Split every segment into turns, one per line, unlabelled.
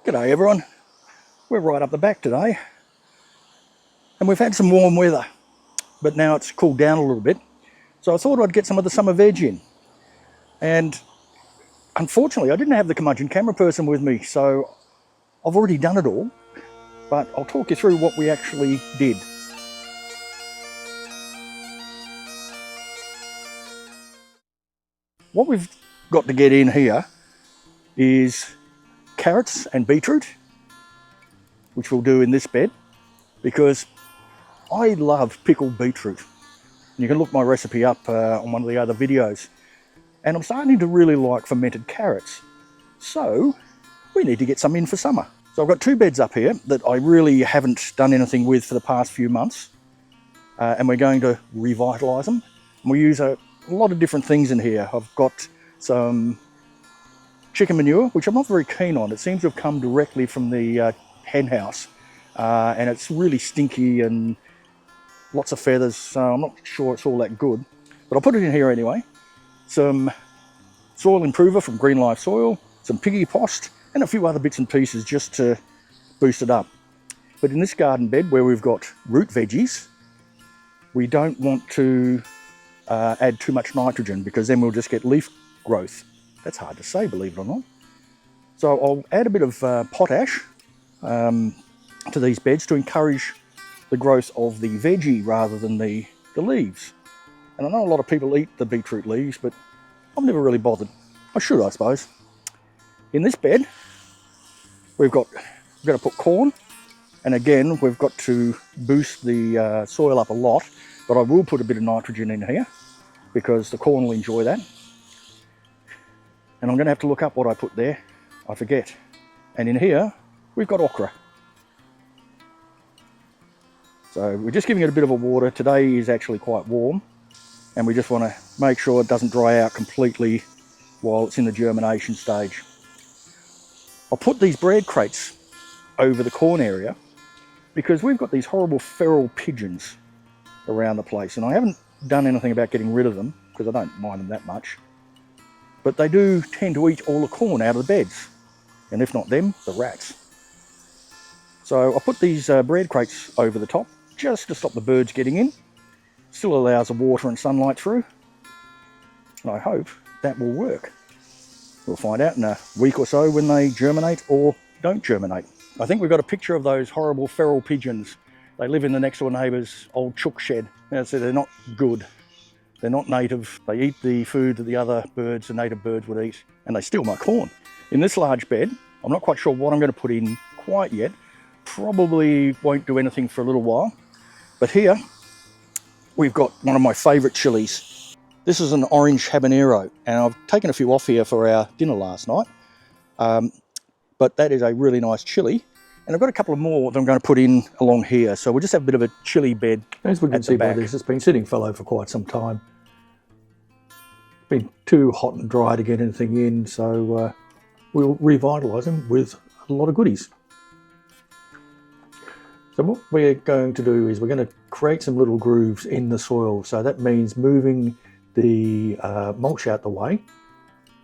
G'day everyone, we're right up the back today and we've had some warm weather, but now it's cooled down a little bit, so I thought I'd get some of the summer veg in. And unfortunately I didn't have the curmudgeon camera person with me, so I've already done it all, but I'll talk you through what we actually did. What we've got to get in here is carrots and beetroot, which we'll do in this bed, because I love pickled beetroot. You can look my recipe up on one of the other videos. And I'm starting to really like fermented carrots. So we need to get some in for summer. So I've got two beds up here that I really haven't done anything with for the past few months. And we're going to revitalise them. And we use a lot of different things in here. I've got some chicken manure, which I'm not very keen on. It seems to have come directly from the hen house. And it's really stinky and lots of feathers, so I'm not sure it's all that good. But I'll put it in here anyway. Some soil improver from Green Life Soil, some piggy post, and a few other bits and pieces just to boost it up. But in this garden bed where we've got root veggies, we don't want to add too much nitrogen, because then we'll just get leaf growth. That's hard to say, believe it or not. So I'll add a bit of potash to these beds to encourage the growth of the veggie rather than the leaves. And I know a lot of people eat the beetroot leaves, but I've never really bothered. I should, I suppose. In this bed, we're going to put corn, and again we've got to boost the soil up a lot, but I will put a bit of nitrogen in here because the corn will enjoy that. And I'm going to have to look up what I put there. I forget. And in here, we've got okra. So we're just giving it a bit of a water. Today is actually quite warm, and we just want to make sure it doesn't dry out completely while it's in the germination stage. I'll put these bread crates over the corn area because we've got these horrible feral pigeons around the place, and I haven't done anything about getting rid of them because I don't mind them that much. But they do tend to eat all the corn out of the beds, and if not them, the rats. So I'll put these bread crates over the top just to stop the birds getting in. Still allows the water and sunlight through, and I hope that will work. We'll find out in a week or so when they germinate or don't germinate. I think we've got a picture of those horrible feral pigeons. They live in the next door neighbour's old chook shed. Now, so they're not good. They're not native. They eat the food that the other birds, the native birds, would eat, and they steal my corn. In this large bed, I'm not quite sure what I'm going to put in quite yet. Probably won't do anything for a little while. But here, we've got one of my favourite chilies. This is an orange habanero, and I've taken a few off here for our dinner last night. But that is a really nice chili. And I've got a couple of more that I'm going to put in along here. So we'll just have a bit of a chili bed. As we can see by this, it's been sitting fallow for quite some time. Been too hot and dry to get anything in, so we'll revitalise them with a lot of goodies. So what we're going to do is we're going to create some little grooves in the soil. So that means moving the mulch out the way,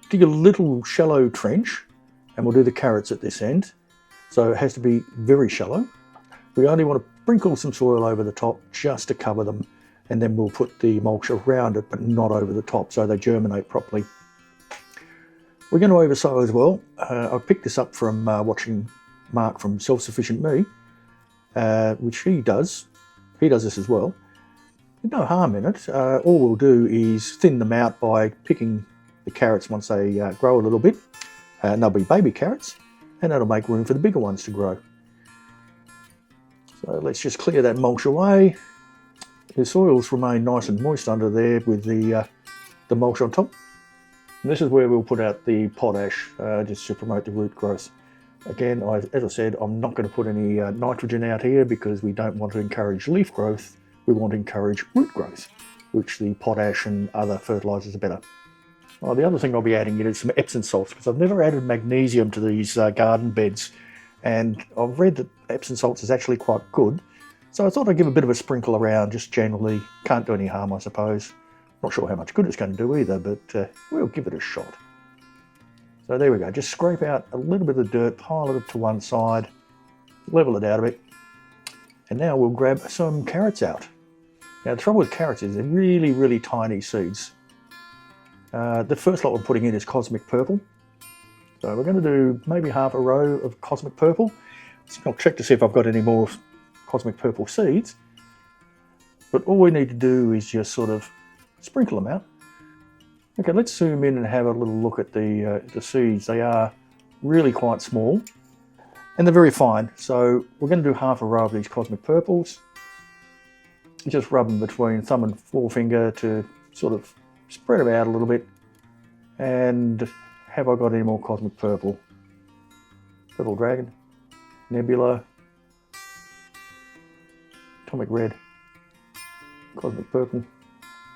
dig a little shallow trench, and we'll do the carrots at this end. So it has to be very shallow. We only want to sprinkle some soil over the top just to cover them, and then we'll put the mulch around it, but not over the top, so they germinate properly. We're going to oversow as well. I picked this up from watching Mark from Self-Sufficient Me, which he does. He does this as well. There's no harm in it. All we'll do is thin them out by picking the carrots once they grow a little bit. And they'll be baby carrots, and that'll make room for the bigger ones to grow. So let's just clear that mulch away. The soils remain nice and moist under there with the mulch on top. And this is where we'll put out the potash, just to promote the root growth. Again, as I said, I'm not going to put any nitrogen out here because we don't want to encourage leaf growth. We want to encourage root growth, which the potash and other fertilisers are better. Oh, the other thing I'll be adding in is some Epsom salts, because I've never added magnesium to these garden beds, and I've read that Epsom salts is actually quite good. So I thought I'd give a bit of a sprinkle around, just generally. Can't do any harm, I suppose. Not sure how much good it's going to do either, but we'll give it a shot. So there we go, just scrape out a little bit of the dirt, pile it to one side, level it out a bit, and now we'll grab some carrots out. Now the trouble with carrots is they're really, really tiny seeds. The first lot we're putting in is cosmic purple. So we're going to do maybe half a row of cosmic purple. So I'll check to see if I've got any more cosmic purple seeds. But all we need to do is just sort of sprinkle them out. Okay, let's zoom in and have a little look at the seeds. They are really quite small and they're very fine. So we're going to do half a row of these cosmic purples. Just rub them between thumb and forefinger to sort of spread them out a little bit. And have I got any more cosmic purple? Purple dragon, nebula, atomic red, cosmic purple.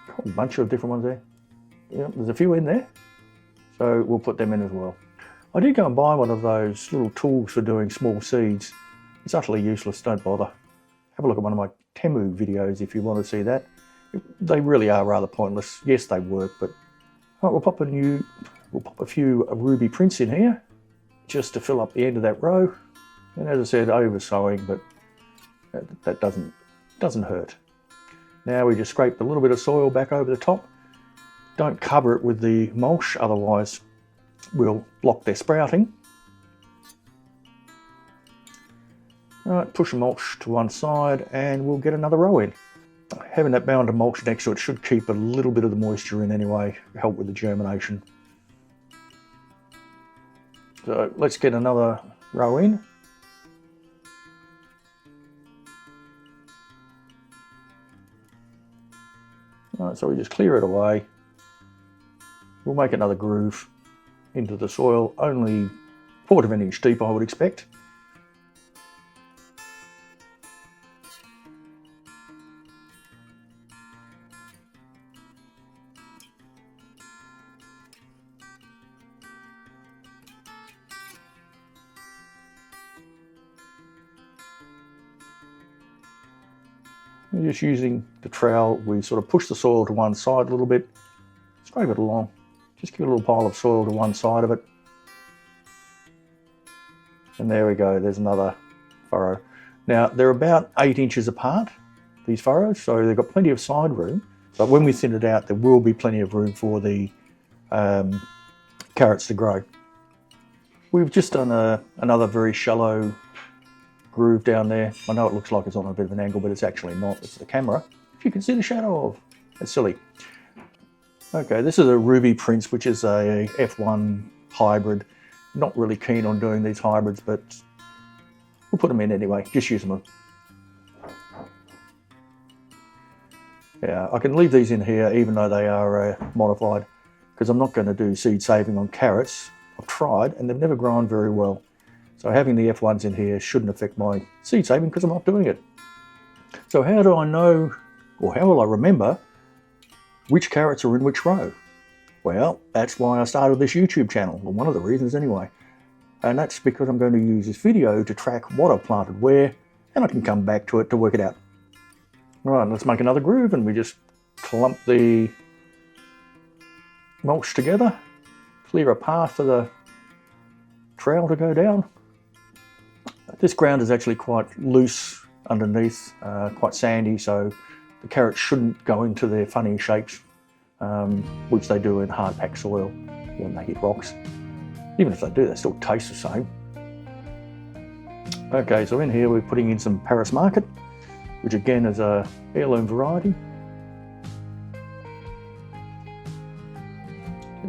A whole bunch of different ones there. Yeah, there's a few in there, so we'll put them in as well. I did go and buy one of those little tools for doing small seeds. It's utterly useless, don't bother. Have a look at one of my Temu videos if you want to see that. They really are rather pointless. Yes, they work, but all right, we'll pop a few ruby prints in here just to fill up the end of that row. And as I said, over sowing, but that doesn't hurt. Now we just scrape a little bit of soil back over the top. Don't cover it with the mulch, otherwise we'll block their sprouting. All right, push the mulch to one side and we'll get another row in. Having that bound to mulch next to it should keep a little bit of the moisture in anyway, help with the germination. So let's get another row in. All right, so we just clear it away. We'll make another groove into the soil, only 1/4 of an inch deep I would expect. And just using the trowel, we sort of push the soil to one side a little bit, scrape it along. Just give a little pile of soil to one side of it. And there we go, there's another furrow. Now, they're about 8 inches apart, these furrows, so they've got plenty of side room. But when we thin it out, there will be plenty of room for the carrots to grow. We've just done another very shallow groove down there. I know it looks like it's on a bit of an angle, but it's actually not. It's the camera, which you can see the shadow of. It's silly. Okay, this is a Ruby Prince, which is a F1 hybrid. Not really keen on doing these hybrids, but we'll put them in anyway. Just use them. Yeah, I can leave these in here even though they are modified, because I'm not going to do seed saving on carrots. I've tried and they've never grown very well. So having the F1s in here shouldn't affect my seed saving because I'm not doing it. So how do I know, or how will I remember which carrots are in which row? Well, that's why I started this YouTube channel, or one of the reasons anyway. And that's because I'm going to use this video to track what I've planted where, and I can come back to it to work it out. All right, let's make another groove, and we just clump the mulch together, clear a path for the trowel to go down. This ground is actually quite loose underneath, quite sandy, so the carrots shouldn't go into their funny shapes, which they do in hard packed soil when they hit rocks. Even if they do, they still taste the same. Okay, so in here we're putting in some Paris Market, which again is a heirloom variety.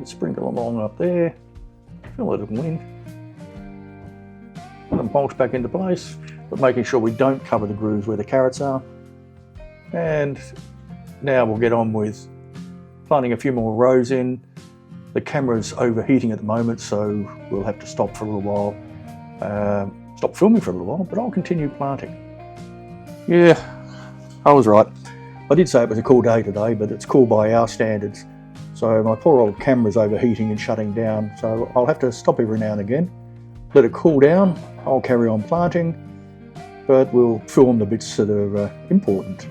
Sprinkle along up there, fill it with wind. Put them mulch back into place, but making sure we don't cover the grooves where the carrots are. And now we'll get on with planting a few more rows in. The camera's overheating at the moment, so we'll have to stop for a little while. Stop filming for a little while, but I'll continue planting. Yeah, I was right. I did say it was a cool day today, but it's cool by our standards. So my poor old camera's overheating and shutting down, so I'll have to stop every now and again. Let it cool down, I'll carry on planting, but we'll film the bits that are important.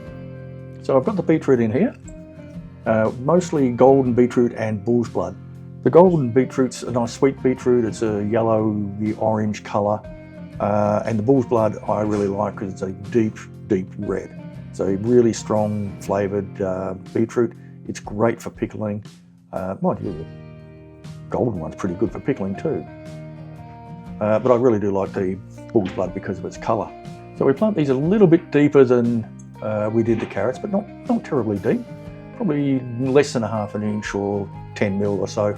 So I've got the beetroot in here, mostly golden beetroot and bull's blood. The golden beetroot's a nice sweet beetroot. It's a yellowy orange colour. And the bull's blood I really like because it's a deep, deep red. So really strong flavoured beetroot. It's great for pickling. Mind you, the golden one's pretty good for pickling too. But I really do like the bull's blood because of its colour. So we plant these a little bit deeper than we did the carrots, but not terribly deep. Probably less than a half an inch or 10 mil or so.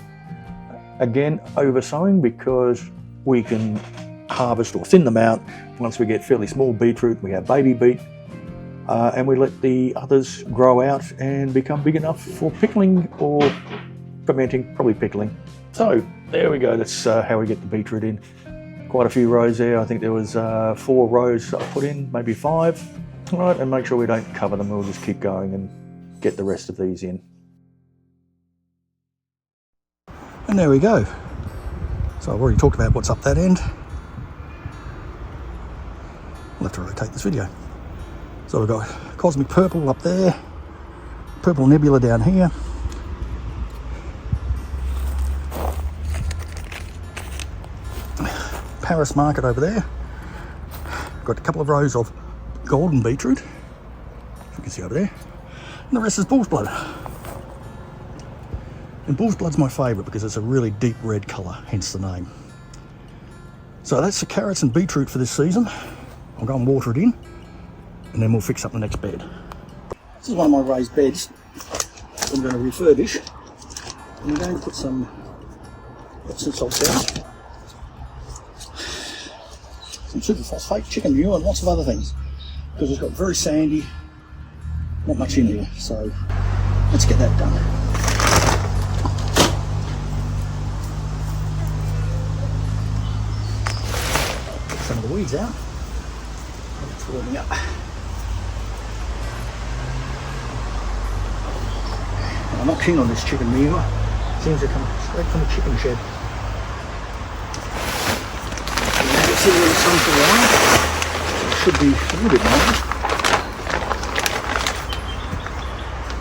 Again, over sowing because we can harvest or thin them out once we get fairly small beetroot. We have baby beet and we let the others grow out and become big enough for pickling or fermenting, probably pickling. So there we go, that's how we get the beetroot in. Quite a few rows there. I think there was 4 rows I put in, maybe 5. All right, and make sure we don't cover them. We'll just keep going and get the rest of these in. And there we go. So I've already talked about what's up that end. I'll have to rotate this video. So we've got cosmic purple up there, purple nebula down here. Paris market over there. Got a couple of rows of golden beetroot, as you can see over there. And the rest is bull's blood. And bull's blood's my favourite because it's a really deep red colour, hence the name. So that's the carrots and beetroot for this season. I'll go and water it in, and then we'll fix up the next bed. This is one of my raised beds I'm going to refurbish. And I'm going to put some Epsom salt down, some superphosphate, chicken manure, and lots of other things. Because it's got very sandy, not much in here. So let's get that done. Get some of the weeds out. It's warming up. And I'm not keen on this chicken manure. It seems to come straight from the chicken shed. And you can see where the sun's around. It should be a little bit more.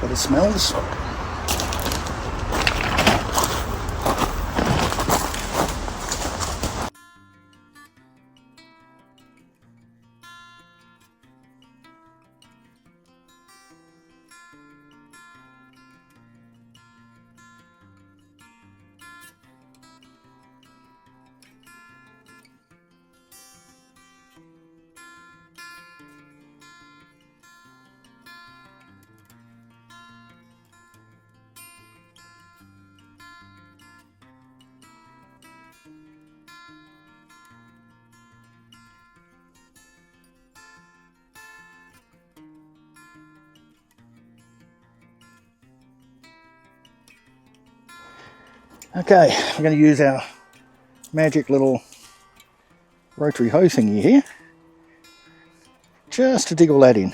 But it smells. Okay, we're going to use our magic little rotary hoe thingy here, just to dig all that in.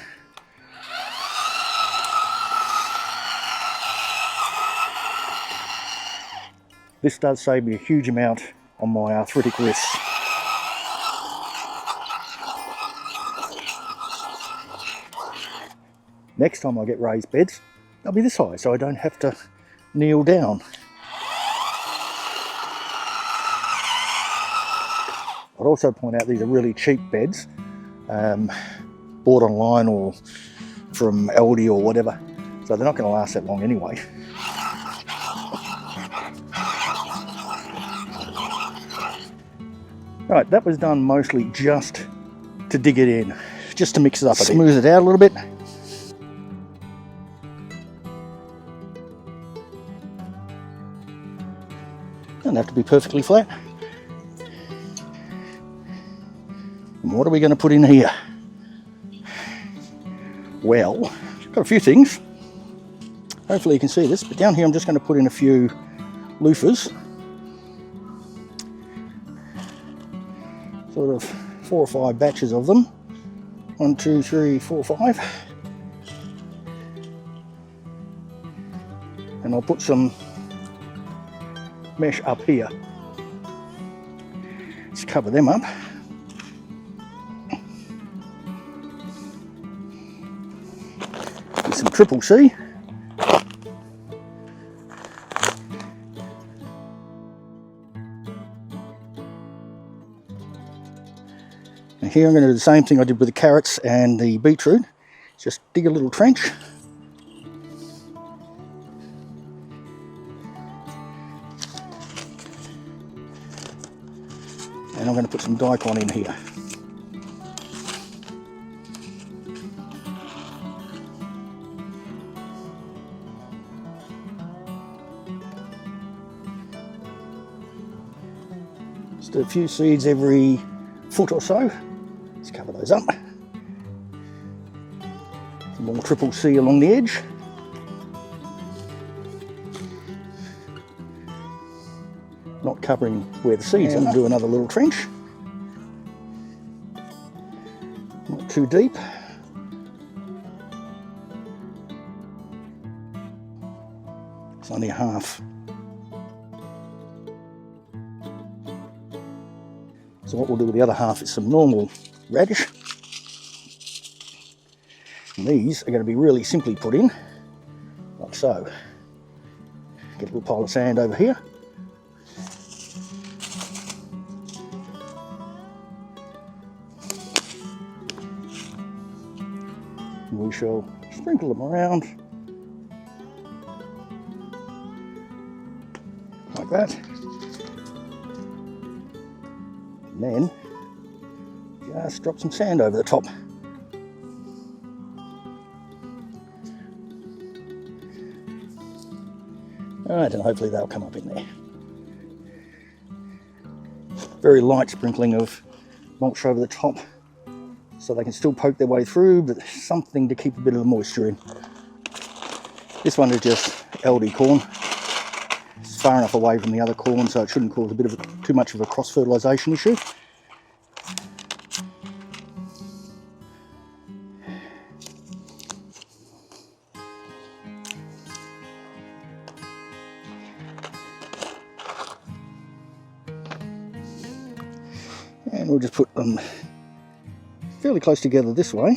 This does save me a huge amount on my arthritic wrists. Next time I get raised beds, they'll be this high, so I don't have to kneel down. I'd also point out these are really cheap beds, bought online or from Aldi or whatever, so they're not going to last that long anyway. Right, that was done mostly just to dig it in, just to mix it up a bit. Smooth it out a little bit. Doesn't have to be perfectly flat. And what are we going to put in here? Well, I've got a few things. Hopefully you can see this, but down here I'm just going to put in a few loofahs. Sort of 4 or 5 batches of them. 1, 2, 3, 4, 5. And I'll put some mesh up here. Let's cover them up. With some triple C. And here I'm going to do the same thing I did with the carrots and the beetroot. Just dig a little trench. And I'm going to put some daikon in here. Just do a few seeds every foot or so. Let's cover those up. Some more triple C along the edge. Not covering where the seeds are. Do another little trench. Not too deep. It's only half. So what we'll do with the other half is some normal radish. And these are going to be really simply put in, like so. Get a little pile of sand over here. And we shall sprinkle them around, like that. And then just drop some sand over the top. Alright, and hopefully they'll come up in there. Very light sprinkling of mulch over the top, so they can still poke their way through, but something to keep a bit of the moisture in. This one is just LD corn. It's far enough away from the other corn, so it shouldn't cause a bit of too much of a cross-fertilisation issue. And we'll just put them fairly close together this way,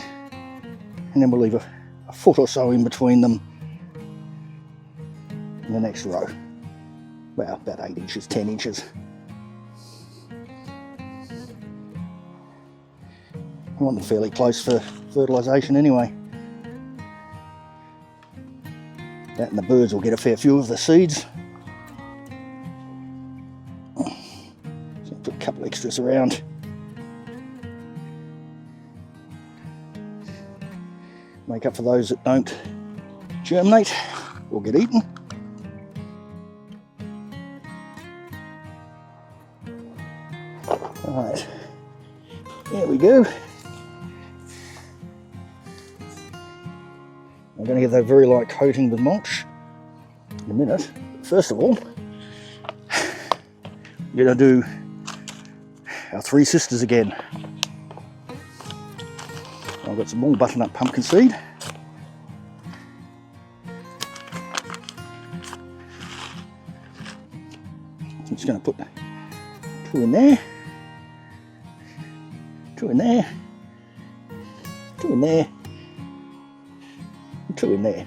and then we'll leave a foot or so in between them in the next row. Well, about 8 inches, 10 inches. I want them fairly close for fertilisation anyway. That and the birds will get a fair few of the seeds. So put a couple extras around. Make up for those that don't germinate or get eaten. Right, there we go. I'm going to get that very light coating with mulch in a minute. But first of all, we're going to do our three sisters again. I've got some more butternut pumpkin seed. I'm just going to put 2 in there, 2 in there, 2 in there, and 2 in there.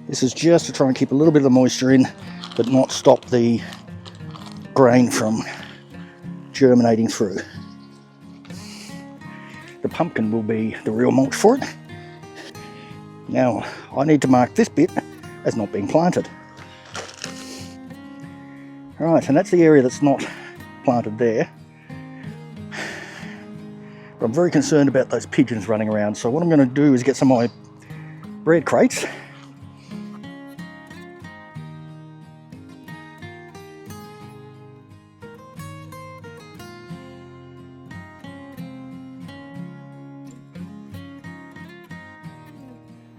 This is just to try and keep a little bit of the moisture in, but not stop the grain from germinating through. The pumpkin will be the real mulch for it. Now, I need to mark this bit as not being planted. Right, and that's the area that's not planted there. But I'm very concerned about those pigeons running around, so what I'm going to do is get some of my bread crates.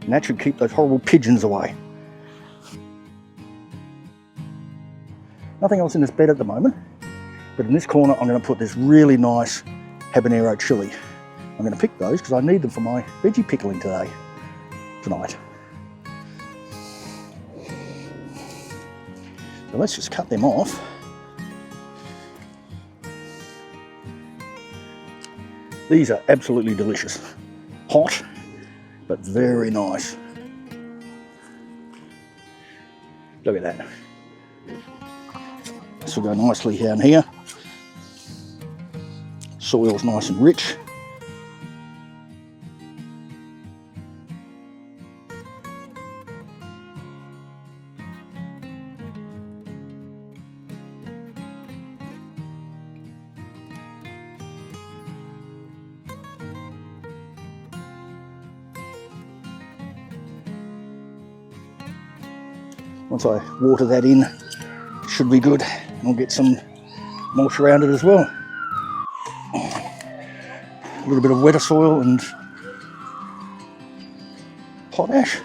And that should keep those horrible pigeons away. Nothing else in this bed at the moment, but in this corner I'm going to put this really nice habanero chili. I'm going to pick those because I need them for my veggie pickling tonight. So let's just cut them off. These are absolutely delicious. Hot, but very nice. Look at that. This will go nicely down here. Soil's nice and rich. Once I water that in, should be good. And we'll get some mulch around it as well. A little bit of wetter soil and potash.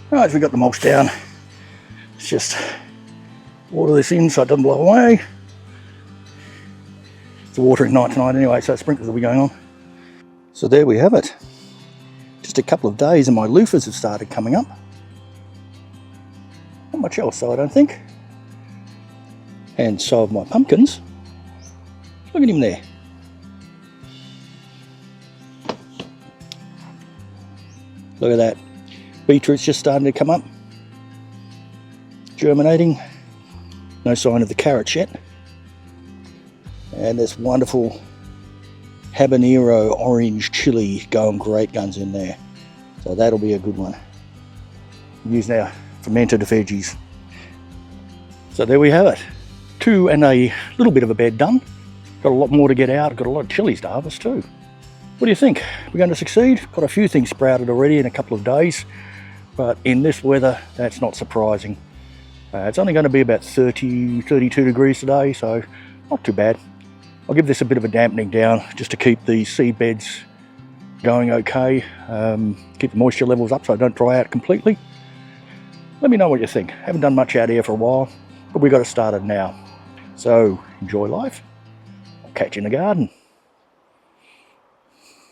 Right, we got the mulch down. Let's just water this in so it doesn't blow away. It's a watering night tonight anyway, so sprinklers will be going on. So there we have it. Just a couple of days and my loofahs have started coming up. Not much else though, I don't think. And so have my pumpkins. Look at him there. Look at that. Beetroot's just starting to come up. Germinating. No sign of the carrots yet. And this wonderful habanero orange chili going great guns in there. So that'll be a good one. Use our fermented veggies. So there we have it. 2 and a little bit of a bed done. Got a lot more to get out. Got a lot of chilies to harvest too. What do you think? We're going to succeed? Got a few things sprouted already in a couple of days. But in this weather, that's not surprising. It's only going to be about 30, 32 degrees today, so not too bad. I'll give this a bit of a dampening down just to keep the seed beds going okay. Keep the moisture levels up so I don't dry out completely. Let me know what you think. Haven't done much out here for a while, but we've got to start it now. So enjoy life. I'll catch you in the garden.